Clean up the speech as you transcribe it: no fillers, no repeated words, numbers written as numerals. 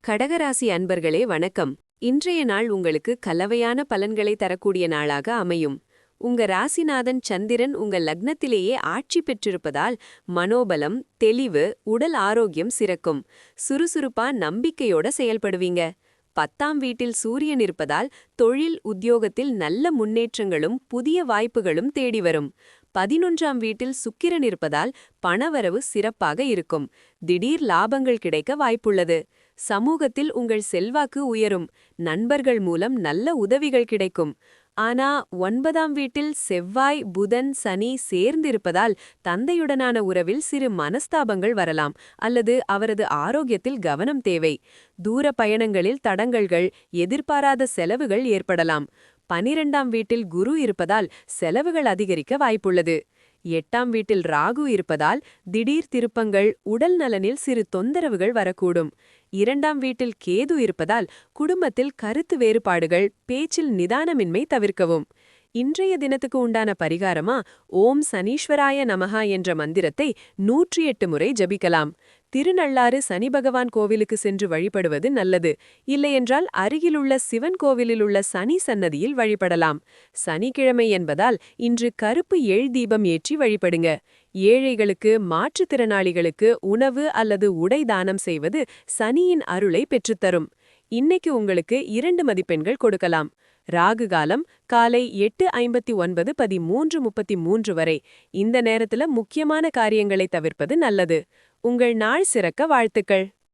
கடகராசி அன்பர்களே வணக்கம். இன்றைய நாள் உங்களுக்கு கலவையான பலன்களை தரக்கூடிய நாளாக அமையும். உங்க ராசிநாதன் சந்திரன் உங்க லக்னத்திலேயே ஆட்சி பெற்றிருப்பதால் மனோபலம், தெளிவு, உடல் ஆரோக்கியம் சிறக்கும். சுறுசுறுப்பா நம்பிக்கையோட செயல்படுவீங்க. 10ஆம் வீட்டில் சூரியன் இருப்பதால் தொழில் உத்தியோகத்தில் நல்ல முன்னேற்றங்களும் புதிய வாய்ப்புகளும் தேடி வரும். 11ஆம் வீட்டில் சுக்கிரன் இருப்பதால் பணவரவு சிறப்பாக இருக்கும். திடீர் லாபங்கள் கிடைக்க வாய்ப்புள்ளது. சமூகத்தில் உங்கள் செல்வாக்கு உயரும். நண்பர்கள் மூலம் நல்ல உதவிகள் கிடைக்கும். ஆனா 9ஆம் வீட்டில் செவ்வாய், புதன், சனி சேர்ந்திருப்பதால் தந்தையுடனான உறவில் சிறு மனஸ்தாபங்கள் வரலாம் அல்லது அவரது ஆரோக்கியத்தில் கவனம் தேவை. தூர பயணங்களில் தடங்கல்கள், எதிர்பாராத செலவுகள் ஏற்படலாம். 12ஆம் வீட்டில் குரு இருப்பதால் செலவுகள் அதிகரிக்க வாய்ப்புள்ளது. 8ஆம் வீட்டில் ராகு இருப்பதால் திடீர் திருப்பங்கள், உடல் நலனில் சிறு தொந்தரவுகள் வரக்கூடும். 2ஆம் வீட்டில் கேது இருப்பதால் குடும்பத்தில் கருத்து வேறுபாடுகள், பேச்சில் நிதானமின்மை தவிர்க்கவும். இன்றைய தினத்துக்கு உண்டான பரிகாரமா ஓம் சனீஸ்வராய நமஹா என்ற மந்திரத்தை 108 முறை ஜபிக்கலாம். திருநள்ளாறு சனி பகவான் கோவிலுக்கு சென்று வழிபடுவது நல்லது. இல்லையென்றால் அருகிலுள்ள சிவன் கோவிலில் உள்ள சனி சன்னதியில் வழிபடலாம். சனிக்கிழமை என்பதால் இன்று கருப்பு எள் தீபம் ஏற்றி வழிபடுங்க. ஏழைகளுக்கு, மாற்றுத்திறனாளிகளுக்கு உணவு அல்லது உடை தானம் செய்வது சனியின் அருளை பெற்றுத்தரும். இன்னைக்கு உங்களுக்கு 2 மதிப்பெண்கள் கொடுக்கலாம். ராகு காலம் காலை 8:59 13:33 வரை. இந்த நேரத்துல முக்கியமான காரியங்களை தவிர்ப்பது நல்லது. உங்கள் நாள் சிறக்க வாழ்த்துக்கள்.